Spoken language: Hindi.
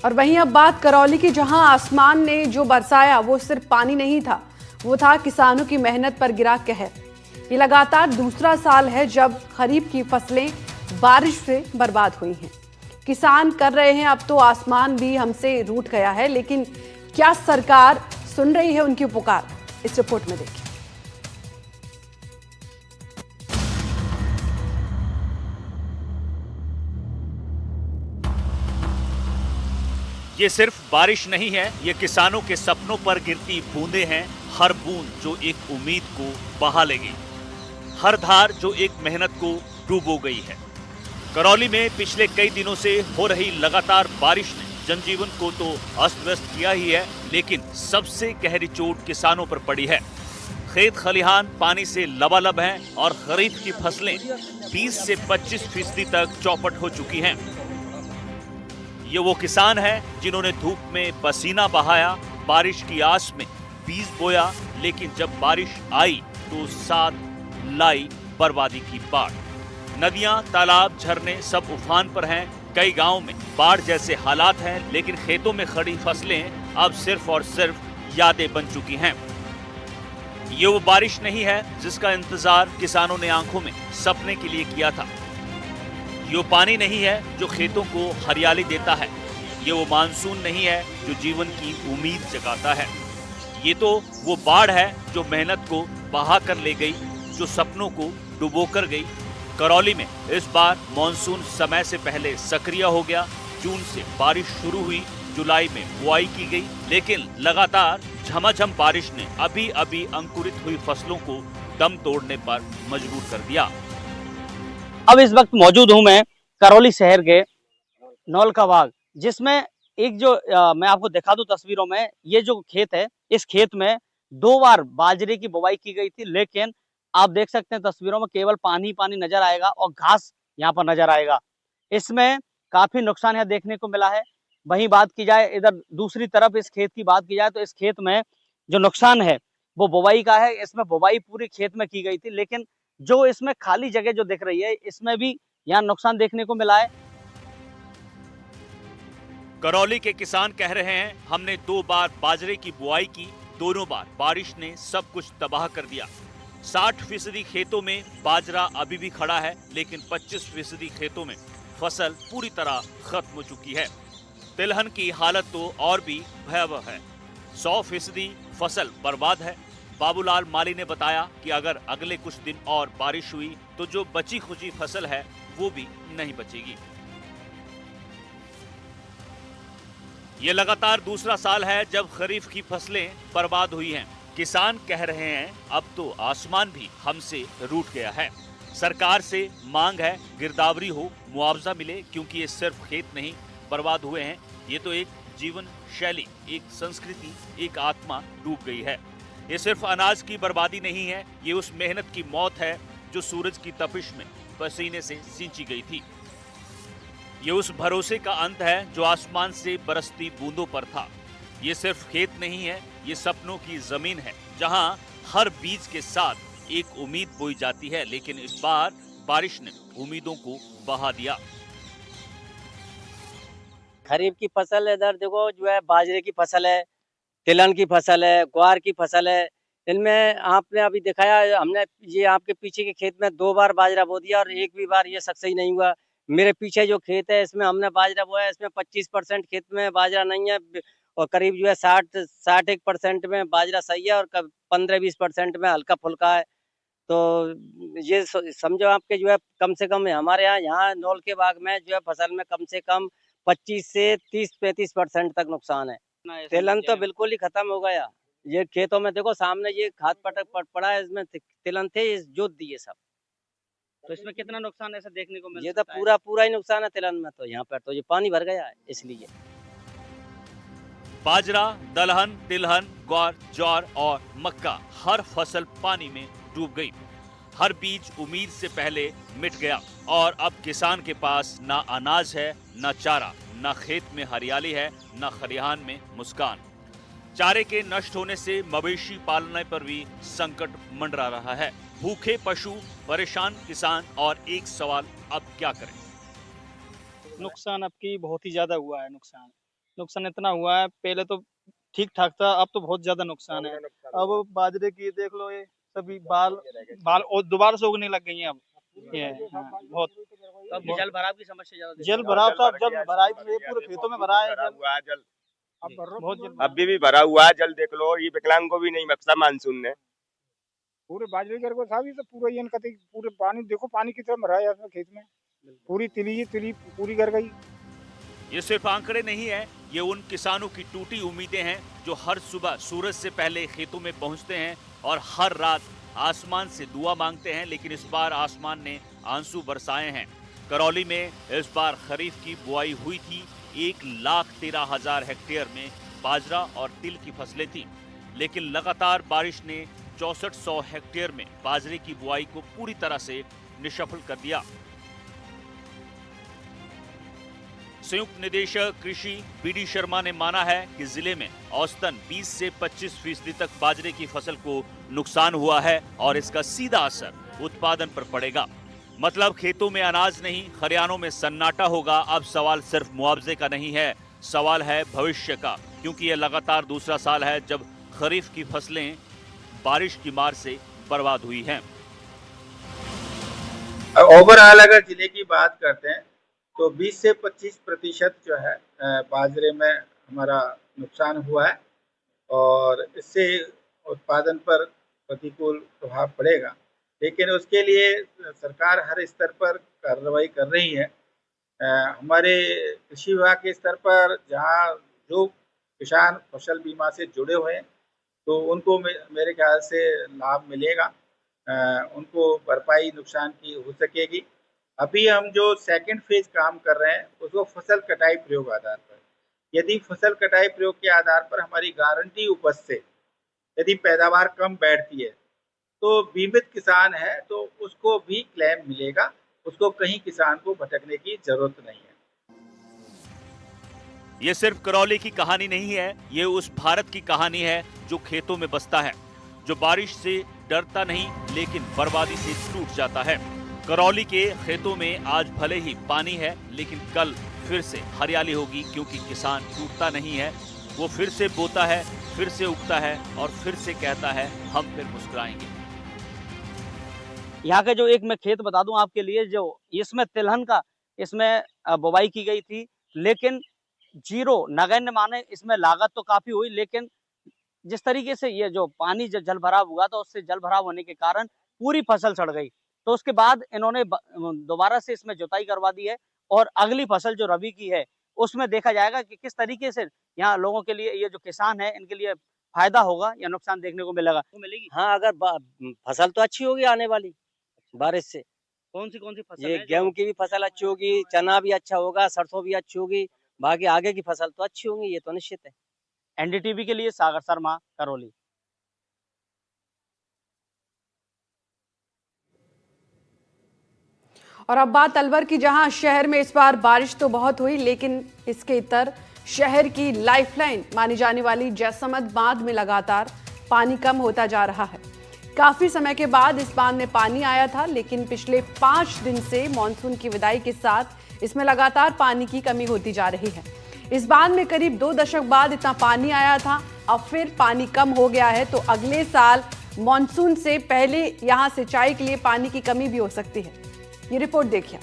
और वहीं अब बात करौली की, जहां आसमान ने जो बरसाया वो सिर्फ पानी नहीं था, वो था किसानों की मेहनत पर गिरा कहर। ये लगातार दूसरा साल है जब खरीफ की फसलें बारिश से बर्बाद हुई हैं। किसान कर रहे हैं अब तो आसमान भी हमसे रूठ गया है, लेकिन क्या सरकार सुन रही है उनकी पुकार? इस रिपोर्ट में देखिए। ये सिर्फ बारिश नहीं है, ये किसानों के सपनों पर गिरती बूंदें हैं। हर बूंद जो एक उम्मीद को बहा लेगी, हर धार जो एक मेहनत को डूबो गई है। करौली में पिछले कई दिनों से हो रही लगातार बारिश ने जनजीवन को तो अस्त व्यस्त किया ही है, लेकिन सबसे गहरी चोट किसानों पर पड़ी है। खेत खलिहान पानी से लबालब हैं और खरीफ की फसलें 20 से 25% तक चौपट हो चुकी हैं। ये वो किसान हैं जिन्होंने धूप में पसीना बहाया, बारिश की आस में बीज बोया, लेकिन जब बारिश आई तो साथ लाई बर्बादी की बाढ़। नदियां, तालाब, झरने सब उफान पर हैं। कई गांवों में बाढ़ जैसे हालात हैं, लेकिन खेतों में खड़ी फसलें अब सिर्फ और सिर्फ यादें बन चुकी हैं। ये वो बारिश नहीं है जिसका इंतजार किसानों ने आंखों में सपने के लिए किया था। ये पानी नहीं है जो खेतों को हरियाली देता है। ये वो मानसून नहीं है जो जीवन की उम्मीद जगाता है। ये तो वो बाढ़ है जो मेहनत को बहा कर ले गई, जो सपनों को डुबो कर गई। करौली में इस बार मानसून समय से पहले सक्रिय हो गया। जून से बारिश शुरू हुई, जुलाई में बुआई की गई, लेकिन लगातार झमाझम बारिश ने अभी अभी अंकुरित हुई फसलों को दम तोड़ने पर मजबूर कर दिया। अब इस वक्त मौजूद हूं मैं करौली शहर के नौल का बाग, जिसमें एक जो मैं आपको दिखा दूं तस्वीरों में, ये जो खेत है, इस खेत में 2 बार बाजरे की बुवाई की गई थी, लेकिन आप देख सकते हैं तस्वीरों में केवल पानी पानी नजर आएगा और घास यहाँ पर नजर आएगा। इसमें काफी नुकसान यहाँ देखने को मिला है। वहीं बात की जाए इधर दूसरी तरफ इस खेत की बात की जाए तो इस खेत में जो नुकसान है वो बुवाई का है। इसमें बुवाई पूरी खेत में की गई थी, लेकिन जो इसमें खाली जगह जो दिख रही है, इसमें भी यहाँ नुकसान देखने को मिला है। करौली के किसान कह रहे हैं, हमने 2 बार बाजरे की बुआई की, दोनों बार बारिश ने सब कुछ तबाह कर दिया। 60% खेतों में बाजरा अभी भी खड़ा है, लेकिन 25% खेतों में फसल पूरी तरह खत्म हो चुकी है। तिलहन की हालत तो और भी भयावह है। 100% फसल बर्बाद है। बाबूलाल माली ने बताया कि अगर अगले कुछ दिन और बारिश हुई तो जो बची खुची फसल है वो भी नहीं बचेगी। ये लगातार दूसरा साल है जब खरीफ की फसलें बर्बाद हुई हैं। किसान कह रहे हैं अब तो आसमान भी हमसे रूठ गया है। सरकार से मांग है गिरदावरी हो, मुआवजा मिले, क्योंकि ये सिर्फ खेत नहीं बर्बाद हुए हैं, ये तो एक जीवन शैली, एक संस्कृति, एक आत्मा डूब गई है। ये सिर्फ अनाज की बर्बादी नहीं है, ये उस मेहनत की मौत है जो सूरज की तपिश में पसीने से सींची गई थी। ये उस भरोसे का अंत है जो आसमान से बरसती बूंदों पर था। ये सिर्फ खेत नहीं है, ये सपनों की जमीन है, जहां हर बीज के साथ एक उम्मीद बोई जाती है, लेकिन इस बार बारिश ने उम्मीदों को बहा दिया। खरीफ की फसल इधर देखो जो है, बाजरे की फसल है, तिलहन की फसल है, ग्वार की फसल है। इनमें आपने अभी दिखाया, हमने ये आपके पीछे के खेत में 2 बार बाजरा बो दिया और एक भी बार ये सक्सेस नहीं हुआ। मेरे पीछे जो खेत है इसमें हमने बाजरा बोया, इसमें 25% खेत में बाजरा नहीं है और करीब जो है 60-61% में बाजरा सही है और 15-20% में हल्का फुल्का है। तो ये समझो आपके जो है कम से कम हमारे यहाँ नौल के बाग में जो है फसल में कम से कम 25 से 30-35% तक नुकसान है। तिलहन तो बिल्कुल ही खत्म हो गया। ये खेतों में देखो सामने ये खाद पड़ा है, इसमें तिलहन थे, इस जोत दिए सब। तो इसमें कितना नुकसान ऐसा देखने को मिला? ये तो पूरा ही नुकसान है तिलहन में। तो यहाँ पर तो ये पानी भर गया है, इसलिए बाजरा, दलहन, तिलहन, ग्वार, ज्वार और मक्का, हर फसल पानी में डूब गई। हर बीज उम्मीद से पहले मिट गया और अब किसान के पास ना अनाज है, ना चारा, ना खेत में हरियाली है, ना खलिहान में मुस्कान। चारे के नष्ट होने से मवेशी पालने पर भी संकट मंडरा रहा है। भूखे पशु, परेशान किसान और एक सवाल, अब क्या करें? नुकसान अब की बहुत ही ज्यादा हुआ है नुकसान। नुकसान इतना हुआ है, पहले तो ठीक ठाक था, अब तो बहुत ज्यादा नुकसान है। अब बाजरे की देख लो, ये सभी बाल और दोबारा से उगने लग गई हैं अब। ये हाँ, बहुत जल भराव की समस्या ज्यादा जल भराव था, जल भराई थी, पूरे खेतों में भरा है जल। बहुत जल अभी भी भरा हुआ है जल, देख लो। ये विकलांग को भी नहीं बख्शा मानसून ने। पूरे बाजरे घर को था भी तो पूरा ये कतई पूरे पानी देखो, पानी की तरह भरा है इसमें खेत में, पूरी तिली पूरी कर गई। ये सिर्फ आंकड़े नहीं है, ये उन किसानों की टूटी उम्मीदें हैं जो हर सुबह सूरज से पहले खेतों में पहुंचते हैं और हर रात आसमान से दुआ मांगते हैं, लेकिन इस बार आसमान ने आंसू बरसाए हैं। करौली में इस बार खरीफ की बुआई हुई थी। 1,13,000 हेक्टेयर में बाजरा और तिल की फसलें थी, लेकिन लगातार बारिश ने 6400 हेक्टेयर में बाजरे की बुआई को पूरी तरह से निष्फल कर दिया। संयुक्त निदेशक कृषि बीडी शर्मा ने माना है कि जिले में औसतन 20 से 25% तक बाजरे की फसल को नुकसान हुआ है और इसका सीधा असर उत्पादन पर पड़ेगा। मतलब खेतों में अनाज नहीं, खरियानों में सन्नाटा होगा। अब सवाल सिर्फ मुआवजे का नहीं है, सवाल है भविष्य का, क्योंकि यह लगातार दूसरा साल है जब खरीफ की फसलें बारिश की मार से बर्बाद हुई हैं। ओवरऑल अगर जिले की बात करते हैं तो 20 से 25% जो है बाजरे में हमारा नुकसान हुआ है और इससे उत्पादन पर प्रतिकूल प्रभाव पड़ेगा, लेकिन उसके लिए सरकार हर स्तर पर कार्रवाई कर रही है। हमारे कृषि विभाग के स्तर पर जहां जो किसान फसल बीमा से जुड़े हुए हैं तो उनको मेरे ख्याल से लाभ मिलेगा, उनको भरपाई नुकसान की हो सकेगी। अभी हम जो सेकंड फेज काम कर रहे हैं उसको फसल कटाई प्रयोग आधार पर, यदि फसल कटाई प्रयोग के आधार पर हमारी गारंटी उपज से यदि पैदावार कम बैठती है तो बीमित किसान है तो उसको भी क्लेम मिलेगा, उसको कहीं किसान को भटकने की जरूरत नहीं है। ये सिर्फ करौली की कहानी नहीं है, ये उस भारत की कहानी है जो खेतों में बसता है, जो बारिश से डरता नहीं लेकिन बर्बादी से टूट जाता है। करौली के खेतों में आज भले ही पानी है, लेकिन कल फिर से हरियाली होगी, क्योंकि किसान टूटता नहीं है। वो फिर से बोता है, फिर से उगता है और फिर से कहता है हम फिर मुस्कुराएंगे। यहाँ का जो एक मैं खेत बता दूं आपके लिए, जो इसमें तिलहन का इसमें बुवाई की गई थी, लेकिन जीरो नगण्य माने इसमें लागत तो काफी हुई, लेकिन जिस तरीके से ये जो पानी जल भराव हुआ था उससे जल भराव होने के कारण पूरी फसल सड़ गई। तो उसके बाद इन्होंने दोबारा से इसमें जुताई करवा दी है और अगली फसल जो रबी की है उसमें देखा जाएगा कि किस तरीके से यहाँ लोगों के लिए, ये जो किसान है इनके लिए फायदा होगा या नुकसान देखने को मिलेगा। तो मिलेगी हाँ, अगर फसल तो अच्छी होगी आने वाली बारिश से। कौन सी फसल? ये गेहूं की भी फसल अच्छी होगी, चना भी अच्छा होगा, सरसों भी अच्छी होगी, बाकी आगे की फसल तो अच्छी होंगी, ये तो निश्चित है। एनडीटीवी के लिए सागर शर्मा, करौली। और अब बात अलवर की, जहां शहर में इस बार बारिश तो बहुत हुई, लेकिन इसके इतर शहर की लाइफलाइन मानी जाने वाली जैसमंद बांध में लगातार पानी कम होता जा रहा है। काफी समय के बाद इस बांध में पानी आया था, लेकिन पिछले 5 दिन से मानसून की विदाई के साथ इसमें लगातार पानी की कमी होती जा रही है। इस बांध में करीब 2 दशक बाद इतना पानी आया था, अब फिर पानी कम हो गया है, तो अगले साल मानसून से पहले यहां सिंचाई के लिए पानी की कमी भी हो सकती है। ये रिपोर्ट देखिए।